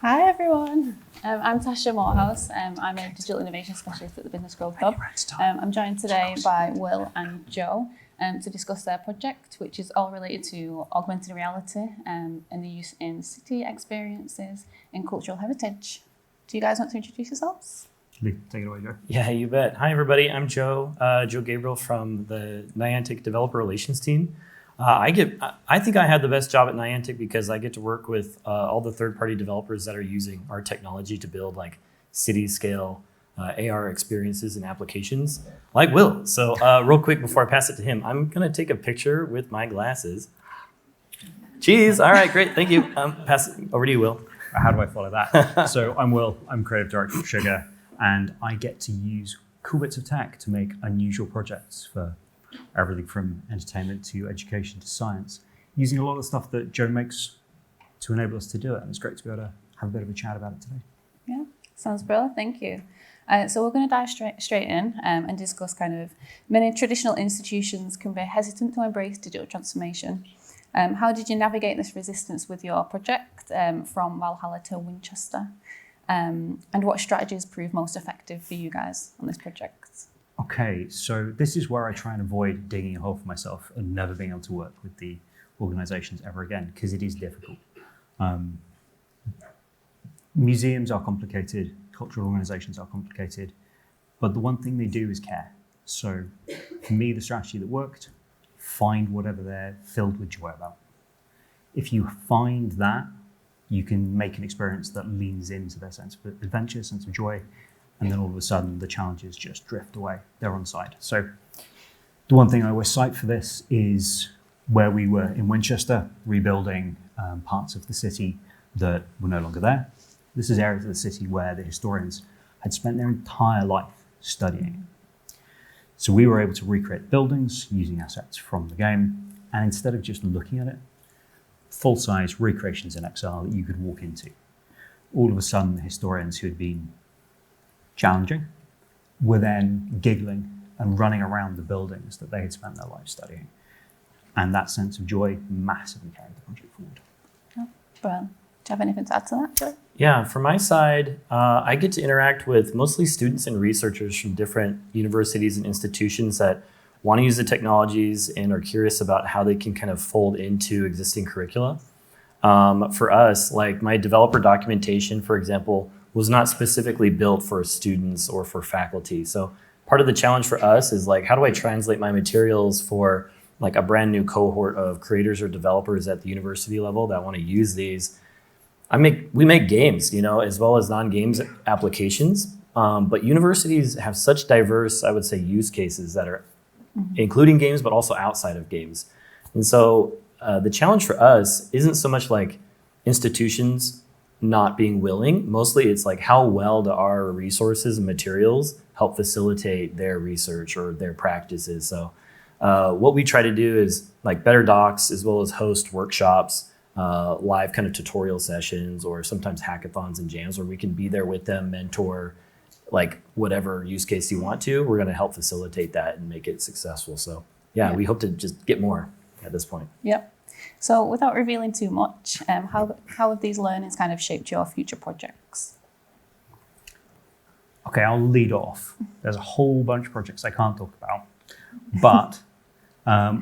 Hi everyone, I'm Tasha Moorhouse. I'm a Digital Innovation Specialist at the Business Growth Hub. I'm joined today by Will and Joe to discuss their project, which is all related to augmented reality and the use in city experiences in cultural heritage. Do you guys want to introduce yourselves? Take it away, Joe. Yeah, you bet. Hi everybody, I'm Joe Gabriel from the Niantic Developer Relations team. I think I had the best job at Niantic because I get to work with all the third-party developers that are using our technology to build like city-scale AR experiences and applications, like Will. So real quick before I pass it to him, I'm gonna take a picture with my glasses. Cheese. All right, great, thank you. Pass it over to you, Will. How do I follow that? So I'm Will. I'm creative director of Sugar, and I get to use cool bits of tech to make unusual projects for everything from entertainment to education to science, using a lot of stuff that Joe makes to enable us to do it. And it's great to be able to have a bit of a chat about it today. Yeah, sounds brilliant. Thank you. So we're going to dive straight in and discuss kind of many traditional institutions can be hesitant to embrace digital transformation. How did you navigate this resistance with your project from Valhalla to Winchester? And what strategies proved most effective for you guys on this project? Okay, so this is where I try and avoid digging a hole for myself and never being able to work with the organizations ever again, because it is difficult. Museums are complicated, cultural organizations are complicated, but the one thing they do is care. So for me, the strategy that worked, find whatever they're filled with joy about. If you find that, you can make an experience that leans into their sense of adventure, sense of joy, and then all of a sudden the challenges just drift away. They're on side. So the one thing I always cite for this is where we were in Winchester, rebuilding parts of the city that were no longer there. This is areas of the city where the historians had spent their entire life studying. So we were able to recreate buildings using assets from the game, and instead of just looking at it, full-size recreations in XR that you could walk into. All of a sudden, the historians who had been challenging were then giggling and running around the buildings that they had spent their life studying. And that sense of joy massively carried the project forward. Oh, well, do you have anything to add to that, Joe? Yeah, from my side, I get to interact with mostly students and researchers from different universities and institutions that want to use the technologies and are curious about how they can kind of fold into existing curricula. For us, like my developer documentation, for example, was not specifically built for students or for faculty. So part of the challenge for us is like, how do I translate my materials for like a brand new cohort of creators or developers at the university level that want to use these? We make games, as well as non-games applications. But universities have such diverse, I would say, use cases that are including games, but also outside of games. And so the challenge for us isn't so much like institutions not being willing. Mostly it's like, how well do our resources and materials help facilitate their research or their practices? So what we try to do is like better docs, as well as host workshops, live kind of tutorial sessions, or sometimes hackathons and jams where we can be there with them, mentor, like whatever use case you want to. We're going to help facilitate that and make it successful. So yeah, we hope to just get more at this point. Yep. So without revealing too much, how have these learnings kind of shaped your future projects? Okay, I'll lead off. There's a whole bunch of projects I can't talk about, but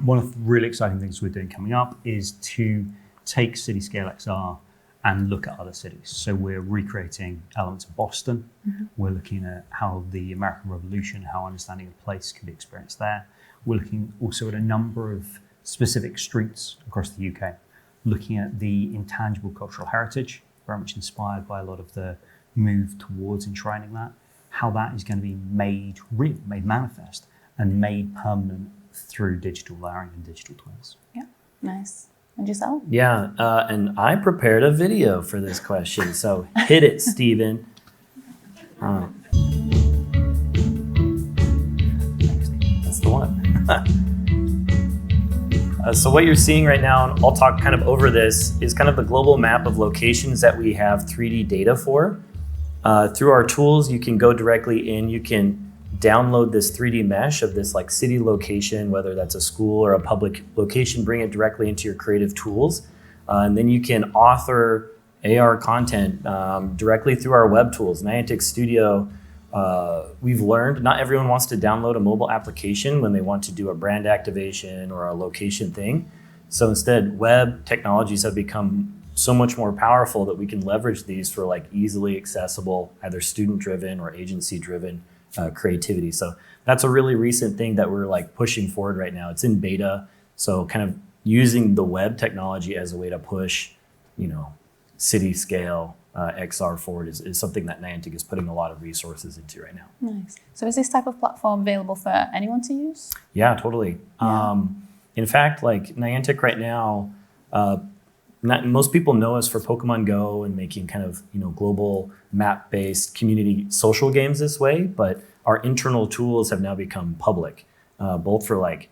one of the really exciting things we're doing coming up is to take city scale XR and look at other cities. So we're recreating elements of Boston. We're looking at how the American Revolution, how understanding of place can be experienced there. We're looking also at a number of specific streets across the UK, looking at the intangible cultural heritage, very much inspired by a lot of the move towards enshrining that, how that is going to be made real, made manifest, and made permanent through digital layering and digital twins. Yeah, nice. And yourself? Yeah, and I prepared a video for this question, so hit it, Stephen. That's the one. So what you're seeing right now, and I'll talk kind of over this, is kind of the global map of locations that we have 3D data for. Through our tools, you can go directly in, you can download this 3D mesh of this like city location, whether that's a school or a public location, bring it directly into your creative tools. And then you can author AR content directly through our web tools. Niantic Studio, we've learned not everyone wants to download a mobile application when they want to do a brand activation or a location thing. So instead, web technologies have become so much more powerful that we can leverage these for like easily accessible, either student-driven or agency-driven creativity. So that's a really recent thing that we're like pushing forward right now. It's in beta, so kind of using the web technology as a way to push, city scale XR forward is something that Niantic is putting a lot of resources into right now. Nice. So is this type of platform available for anyone to use? Yeah, totally. Yeah. In fact, like Niantic right now, most people know us for Pokemon Go and making kind of global map-based community social games this way, but our internal tools have now become public, both for like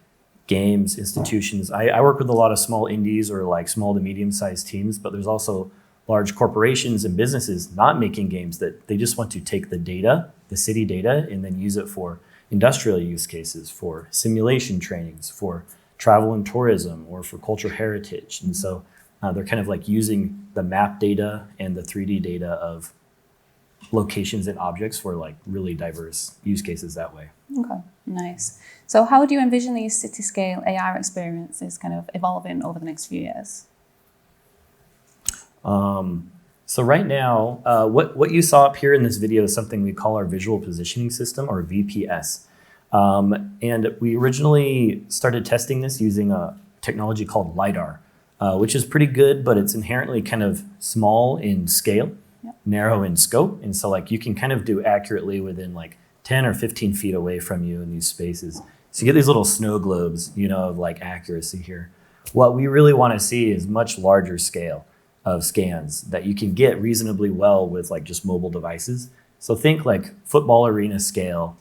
games, institutions. I work with a lot of small indies or like small to medium-sized teams, but there's also large corporations and businesses not making games that they just want to take the data, the city data, and then use it for industrial use cases, for simulation trainings, for travel and tourism, or for cultural heritage. And so they're kind of like using the map data and the 3D data of locations and objects for like really diverse use cases that way. Okay, nice. So how do you envision these city-scale AR experiences kind of evolving over the next few years? So right now, what you saw up here in this video is something we call our visual positioning system, or VPS. And we originally started testing this using a technology called LiDAR, which is pretty good, but it's inherently kind of small in scale, narrow in scope. And so like you can kind of do accurately within like 10 or 15 feet away from you in these spaces. So you get these little snow globes, of like accuracy here. What we really want to see is much larger scale of scans that you can get reasonably well with like just mobile devices. So think like football arena scale,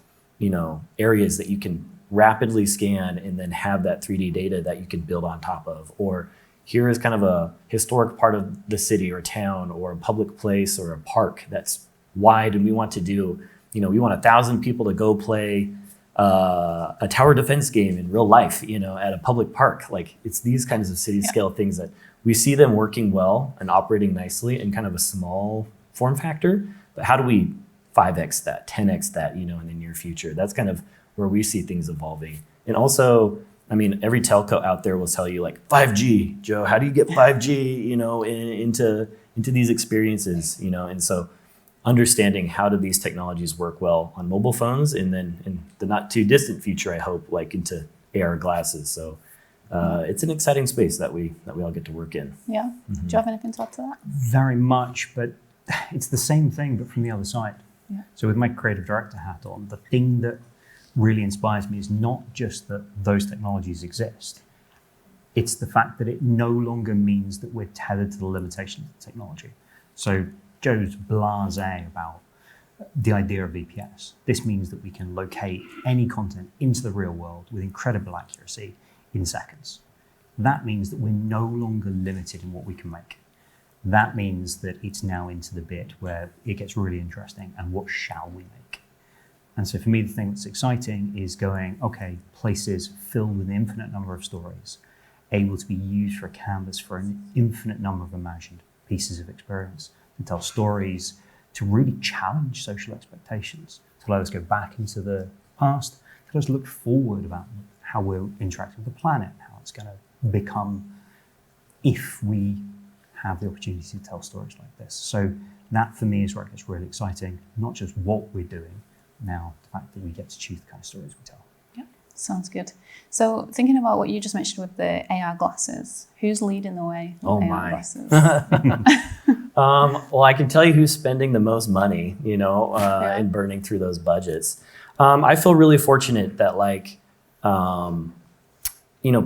areas that you can rapidly scan and then have that 3D data that you can build on top of. Or here is kind of a historic part of the city or town or a public place or a park that's wide, and we want to do, we want 1,000 people to go play a tower defense game in real life, at a public park. Like it's these kinds of city scale things that we see them working well and operating nicely in kind of a small form factor. But how do we 5x that, 10x that, in the near future? That's kind of where we see things evolving. And also, every telco out there will tell you like 5G, Joe, how do you get 5G, into these experiences, And so understanding how do these technologies work well on mobile phones, and then in the not too distant future, I hope, like into AR glasses. So it's an exciting space that we all get to work in. Yeah. Do you have anything to add to that? Very much, but it's the same thing, but from the other side. Yeah. So with my creative director hat on, the thing that really inspires me is not just that those technologies exist. It's the fact that it no longer means that we're tethered to the limitations of the technology. So Joe's blasé about the idea of VPS. This means that we can locate any content into the real world with incredible accuracy in seconds. That means that we're no longer limited in what we can make. That means that it's now into the bit where it gets really interesting, and what shall we make? And so for me, the thing that's exciting is going, okay, places filled with an infinite number of stories, able to be used for a canvas for an infinite number of imagined pieces of experience, to tell stories, to really challenge social expectations, to let us go back into the past, to let us look forward about how we're interacting with the planet, how it's going to become if we have the opportunity to tell stories like this. So that for me is where it gets really exciting, not just what we're doing, now the fact that we get to choose the kind of stories we tell. Yeah, sounds good. So thinking about what you just mentioned with the AR glasses, who's leading the way with AR glasses? Well, I can tell you who's spending the most money, and burning through those budgets. I feel really fortunate that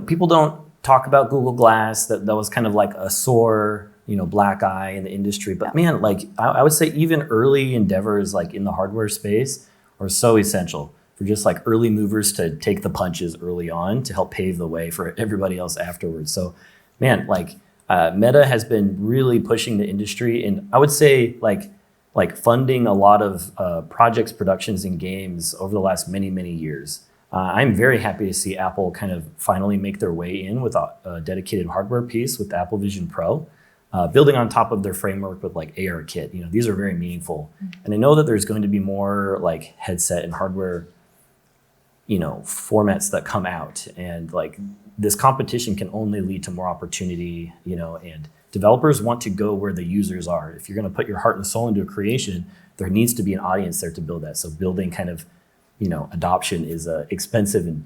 people don't talk about Google Glass. That was kind of like a sore, black eye in the industry. But man, I would say even early endeavors in the hardware space are so essential for just early movers to take the punches early on to help pave the way for everybody else afterwards. So man, Meta has been really pushing the industry, and I would say funding a lot of projects, productions, and games over the last many, many years. I'm very happy to see Apple kind of finally make their way in with a dedicated hardware piece with the Apple Vision Pro. building on top of their framework with like AR kit. These are very meaningful. And I know that there's going to be more like headset and hardware, formats that come out, and like this competition can only lead to more opportunity, and developers want to go where the users are. If you're going to put your heart and soul into a creation, there needs to be an audience there to build that. So building kind of, adoption is a expensive and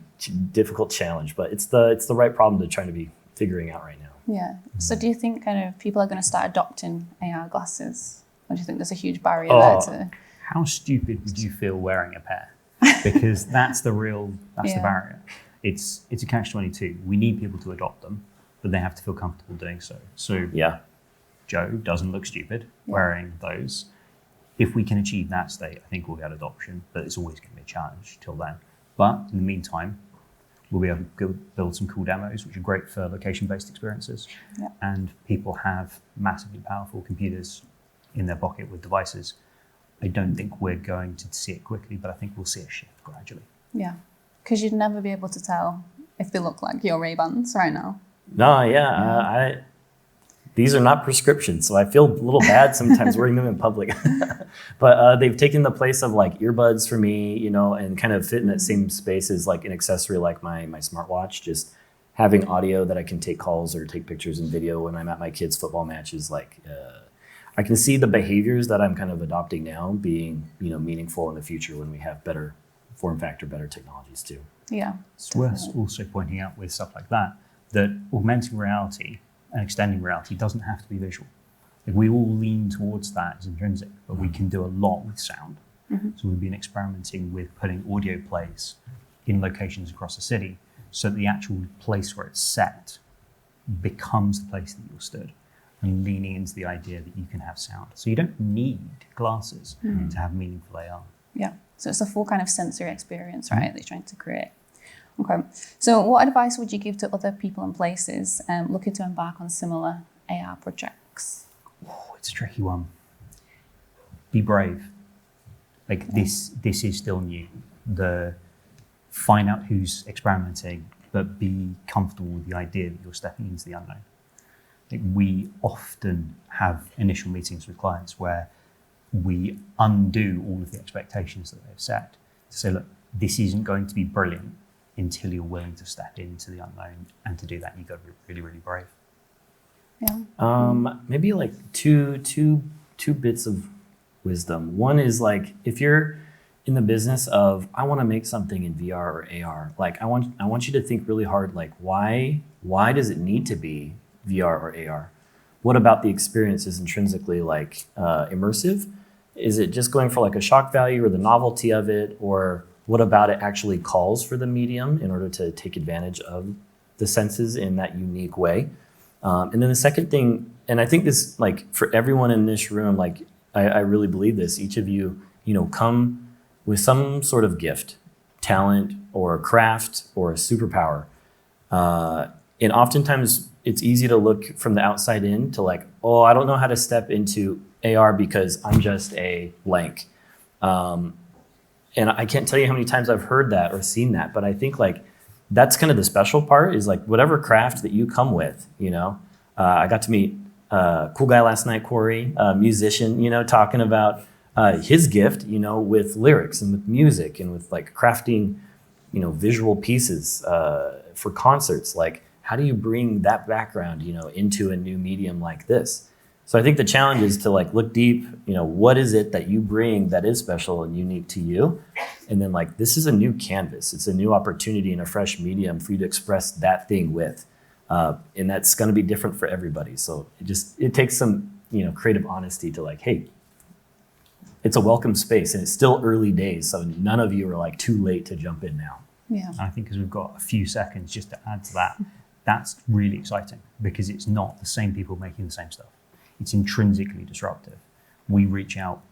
difficult challenge, but it's the right problem to try to be figuring out right now. Yeah. So do you think kind of people are going to start adopting AR glasses? Or do you think there's a huge barrier there to... How stupid would you feel wearing a pair? Because that's the barrier. It's a catch-22. We need people to adopt them, but they have to feel comfortable doing so. So yeah, Joe doesn't look stupid wearing those. If we can achieve that state, I think we'll get adoption, but it's always going to be a challenge till then. But in the meantime, we'll be able to build some cool demos, which are great for location-based experiences. Yeah. And people have massively powerful computers in their pocket with devices. I don't think we're going to see it quickly, but I think we'll see a shift gradually. Yeah, because you'd never be able to tell if they look like your Ray-Bans right now. No, yeah. These are not prescriptions, so I feel a little bad sometimes wearing them in public. But they've taken the place of like earbuds for me, and kind of fit in that same space as like an accessory like my smartwatch. Just having audio that I can take calls or take pictures and video when I'm at my kids' football matches. I can see the behaviors that I'm kind of adopting now being, meaningful in the future when we have better form factor, better technologies too. Yeah. It's worth also pointing out with stuff like that augmenting reality and extending reality doesn't have to be visual. Like we all lean towards that as intrinsic, but we can do a lot with sound. Mm-hmm. So we've been experimenting with putting audio plays in locations across the city so that the actual place where it's set becomes the place that you're stood, and leaning into the idea that you can have sound. So you don't need glasses to have meaningful AR. Yeah, so it's a full kind of sensory experience, right, that you're trying to create. Okay, so what advice would you give to other people and places looking to embark on similar AR projects? Oh, it's a tricky one. Be brave. This is still new. Find out who's experimenting, but be comfortable with the idea that you're stepping into the unknown. We often have initial meetings with clients where we undo all of the expectations that they've set to say, look, this isn't going to be brilliant until you're willing to step into the unknown. And to do that, you've got to be really, really brave. Yeah. Maybe like two bits of wisdom. One is like, if you're in the business of, I want to make something in VR or AR, like I want you to think really hard, like why does it need to be VR or AR? What about the experience is intrinsically like immersive? Is it just going for like a shock value or the novelty of it? Or what about it actually calls for the medium in order to take advantage of the senses in that unique way? And then the second thing, and I think this, like for everyone in this room, like I really believe this, each of you, come with some sort of gift, talent or craft or a superpower. And oftentimes it's easy to look from the outside in to like, oh, I don't know how to step into AR because I'm just a blank. And I can't tell you how many times I've heard that or seen that, but I think like that's kind of the special part is like whatever craft that you come with, I got to meet a cool guy last night, Corey, a musician, talking about his gift, with lyrics and with music and with like crafting, visual pieces for concerts. Like, how do you bring that background, into a new medium like this? So I think the challenge is to like look deep, what is it that you bring that is special and unique to you? And then like, this is a new canvas. It's a new opportunity in a fresh medium for you to express that thing with. And that's going to be different for everybody. So it takes some, creative honesty to like, hey, it's a welcome space and it's still early days. So none of you are like too late to jump in now. Yeah. I think as we've got a few seconds just to add to that, that's really exciting because it's not the same people making the same stuff. It's intrinsically disruptive. We reach out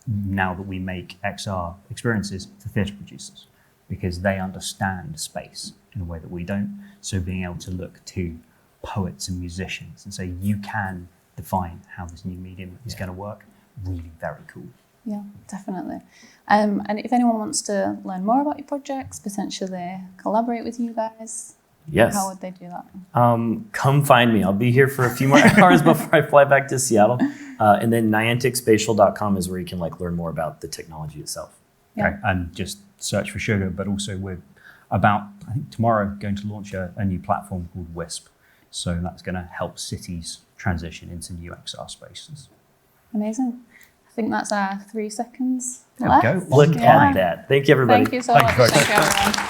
now that we make XR experiences to theatre producers because they understand space in a way that we don't. So being able to look to poets and musicians and say, you can define how this new medium is going to work, really very cool. Yeah, definitely. And if anyone wants to learn more about your projects, potentially collaborate with you guys, Yes. How would they do that? Come find me. I'll be here for a few more hours before I fly back to Seattle. And then nianticspatial.com is where you can learn more about the technology itself. Yeah. Okay, and just search for sugar, but also we're about, I think tomorrow, going to launch a new platform called WISP. So that's going to help cities transition into new XR spaces. Amazing. I think that's our 3 seconds There we left. go. Look Yeah. at that. Thank you, everybody. Thank you so Thank much. you very Thank you, everyone.